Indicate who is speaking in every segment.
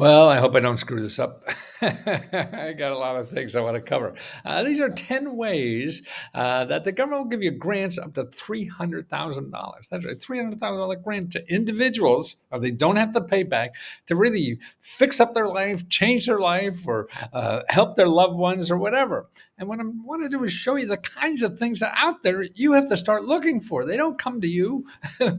Speaker 1: Well, I hope I don't screw this up. I got a lot of things I want to cover. These are 10 ways that the government will give you grants up to $300,000. That's right, $300,000 grant to individuals, or they don't have to pay back, to really fix up their life, change their life, or help their loved ones, or whatever. And what I want to do is show you the kinds of things that are out there you have to start looking for. They don't come to you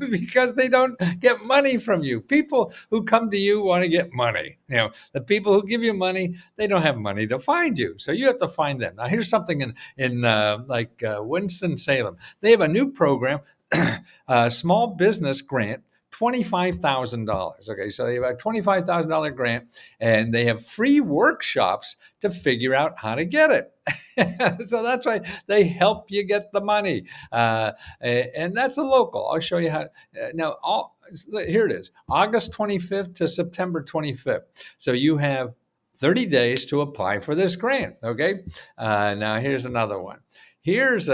Speaker 1: because they don't get money from you. People who come to you want to get money. The people who give you money, they don't have money to find you. So you have to find them. Now, here's something in Winston-Salem. They have a new program, small business grant, $25,000. Okay, so they have a $25,000 grant, and they have free workshops to figure out how to get it. So that's right. They help you get the money, and that's a local. I'll show you how. Here it is, August 25th to September 25th. So you have 30 days to apply for this grant. Okay. Now here's another one. Here's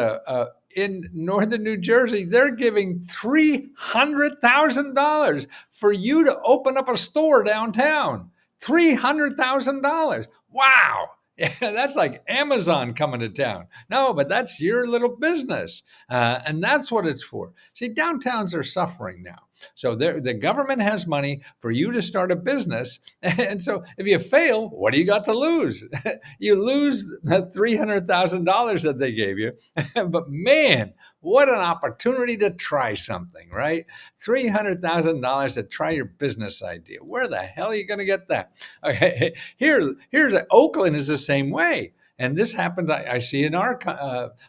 Speaker 1: in northern New Jersey, they're giving $300,000 for you to open up a store downtown. $300,000. Wow. Yeah, that's like Amazon coming to town. No, but that's your little business. And that's what it's for. See, downtowns are suffering now. So the government has money for you to start a business. And so if you fail, what do you got to lose? You lose the $300,000 that they gave you. But man, what an opportunity to try something, right? $300,000 to try your business idea. Where the hell are you going to get that? Okay, here's Oakland is the same way. And this happens, I see in our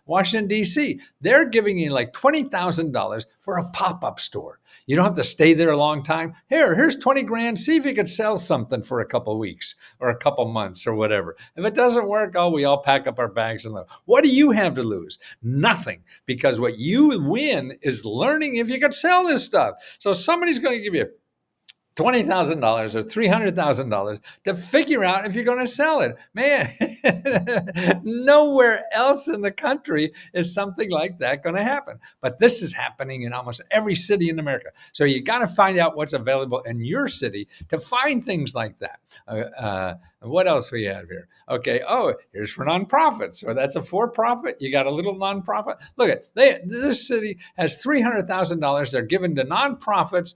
Speaker 1: Washington, D.C. They're giving you like $20,000 for a pop-up store. You don't have to stay there a long time. Here's 20 grand. See if you could sell something for a couple of weeks or a couple months or whatever. If it doesn't work, we all pack up our bags and leave. What do you have to lose? Nothing, because what you win is learning if you could sell this stuff. So somebody's going to give you $20,000 or $300,000 to figure out if you're going to sell it. Man, nowhere else in the country is something like that going to happen. But this is happening in almost every city in America. So you got to find out what's available in your city to find things like that. What else we have here? Okay. Oh, here's for nonprofits. So that's a for-profit. You got a little nonprofit. Look at this city has $300,000 they're given to nonprofits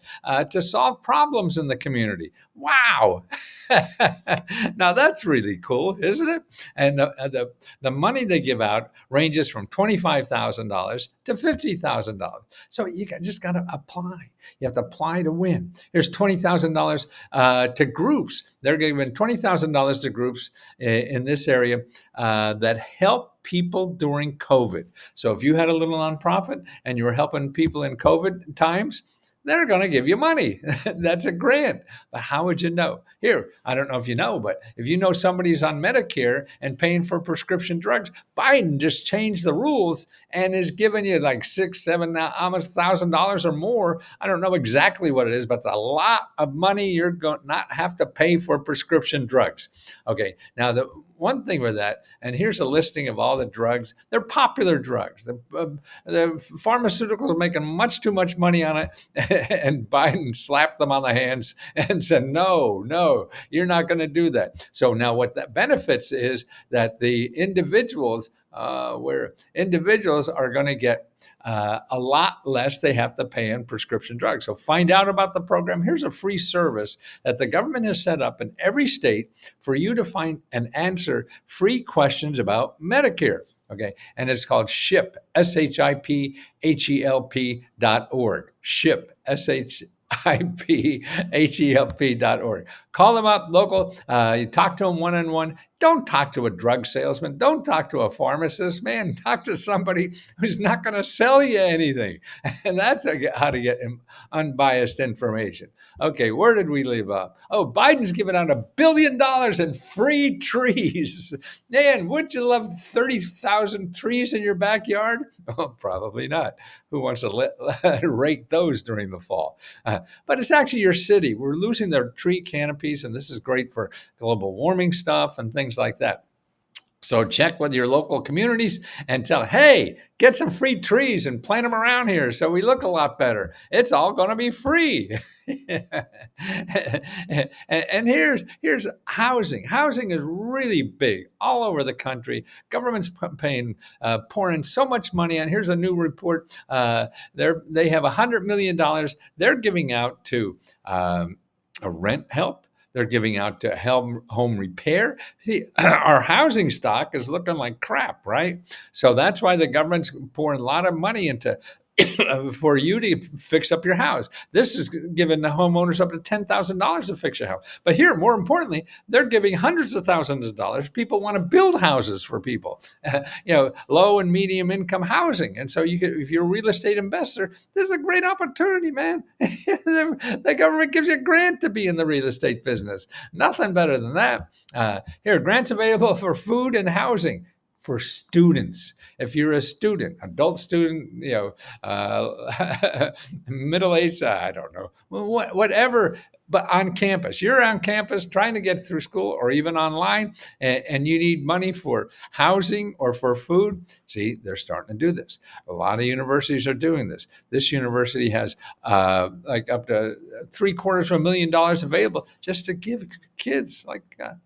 Speaker 1: to solve problems in the community. Wow. Now that's really cool, isn't it? And the money they give out ranges from $25,000 to $50,000. So you just got to apply. You have to apply to win. Here's $20,000 to groups. They're giving $20,000 to groups in this area that help people during COVID. So if you had a little nonprofit and you were helping people in COVID times, they're going to give you money. That's a grant. But how would you know? Here, I don't know if you know, but if you know somebody's on Medicare and paying for prescription drugs, Biden just changed the rules and is giving you like $6,000, $7,000, almost $1,000 or more. I don't know exactly what it is, but it's a lot of money you're going to not have to pay for prescription drugs. Okay, now the one thing with that, and here's a listing of all the drugs. They're popular drugs. The pharmaceuticals are making much too much money on it, and Biden slapped them on the hands and said, no, you're not going to do that. So now what that benefits is that the individuals, where individuals are going to get a lot less they have to pay in prescription drugs. So find out about the program. Here's a free service that the government has set up in every state for you to find and answer free questions about Medicare. Okay. And it's called SHIP, SHIPHELP.org. SHIP, SHIPHELP.org. Call them up, local. You talk to them one-on-one. Don't talk to a drug salesman. Don't talk to a pharmacist. Man, talk to somebody who's not going to sell you anything. And that's how to get unbiased information. Okay, where did we leave off? Oh, Biden's giving out $1 billion in free trees. Man, would you love 30,000 trees in your backyard? Oh, probably not. Who wants to rake those during the fall? But it's actually your city. We're losing their tree canopies, and this is great for global warming stuff and things like that. So check with your local communities and tell, hey, get some free trees and plant them around here so we look a lot better. It's all going to be free. And here's housing. Housing is really big all over the country. Government's pouring so much money on. Here's a new report. They have $100 million they're giving out to a rent help. They're giving out to help home repair. See, our housing stock is looking like crap, right? So that's why the government's pouring a lot of money into for you to fix up your house. This is giving the homeowners up to $10,000 to fix your house. But here, more importantly, they're giving hundreds of thousands of dollars. People want to build houses for people, low and medium income housing. And so if you're a real estate investor, there's a great opportunity, man. The government gives you a grant to be in the real estate business. Nothing better than that. Here, grants available for food and housing for students. If you're a student, adult student, middle-aged, I don't know, whatever, but on campus, you're on campus trying to get through school or even online, and you need money for housing or for food. See, they're starting to do this. A lot of universities are doing this. This university has like up to $750,000 available just to give kids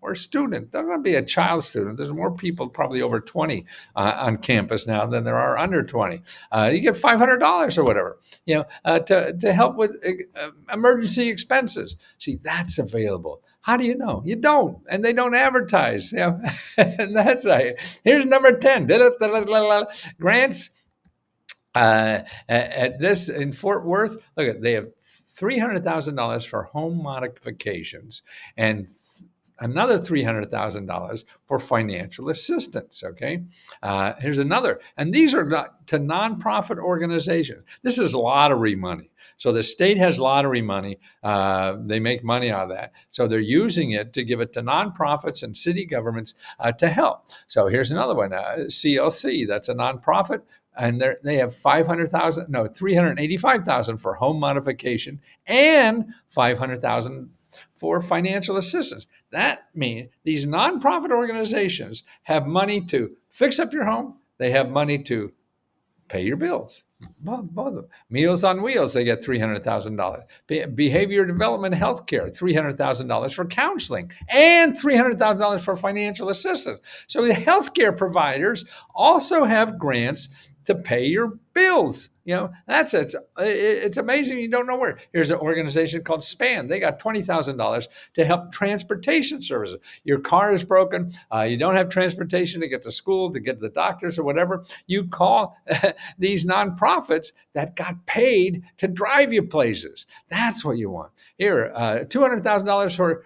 Speaker 1: or student. They're going to be a child student. There's more people probably over 20 on campus now than there are under 20. You get $500 or whatever, to help with emergency expenses. See, that's available. How do you know? You don't, and they don't advertise. And that's right. Here's number 10. Grants. At this in Fort Worth, look, they have $300,000 for home modifications and another $300,000 for financial assistance. Okay, here's another, and these are to nonprofit organizations. This is lottery money. So the state has lottery money. They make money out of that. So they're using it to give it to nonprofits and city governments to help. So here's another one, CLC. That's a nonprofit. And they have $385,000 for home modification and $500,000 for financial assistance. That means these nonprofit organizations have money to fix up your home. They have money to pay your bills. Both of them. Meals on Wheels, they get $300,000. Behavior development healthcare, $300,000 for counseling, and $300,000 for financial assistance. So the healthcare providers also have grants to pay your bills. It's amazing. You don't know where. Here's an organization called SPAN. They got $20,000 to help transportation services. Your car is broken. You don't have transportation to get to school, to get to the doctors or whatever. You call these nonprofits that got paid to drive you places. That's what you want. Here, $200,000 for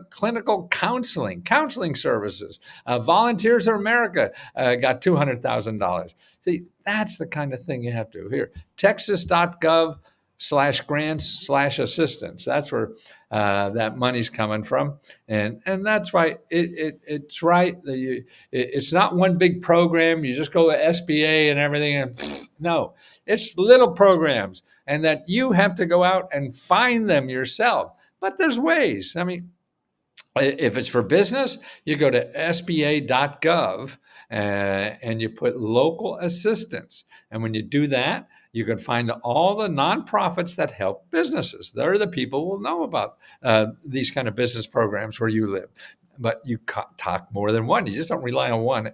Speaker 1: clinical counseling services. Volunteers of America got $200,000. See, that's the kind of thing you have to. Here, Texas.gov/grants/assistance. That's where that money's coming from, and that's why it's right. It's not one big program. You just go to SBA and everything, and no, it's little programs, and that you have to go out and find them yourself. But there's ways. I mean, if it's for business, you go to SBA.gov. And you put local assistance. And when you do that, you can find all the nonprofits that help businesses. They're the people who will know about these kind of business programs where you live. But you talk more than one. You just don't rely on one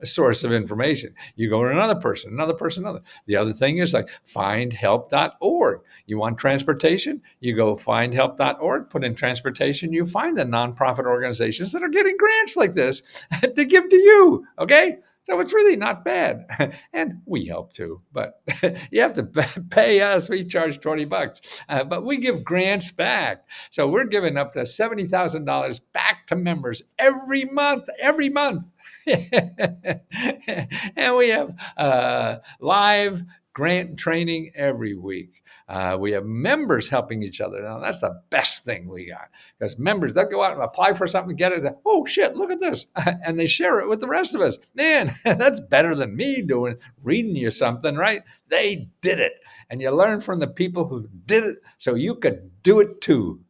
Speaker 1: source of information. You go to another person. The other thing is like findhelp.org. You want transportation? You go findhelp.org, put in transportation. You find the nonprofit organizations that are getting grants like this to give to you. Okay? So it's really not bad. And we help too, but you have to pay us. We charge $20, but we give grants back. So we're giving up to $70,000 back to members every month. And we have live grant training every week. We have members helping each other. Now, that's the best thing we got, because members, they'll go out and apply for something, get it. Oh, shit, look at this. And they share it with the rest of us. Man, that's better than me reading you something, right? They did it. And you learn from the people who did it so you could do it too.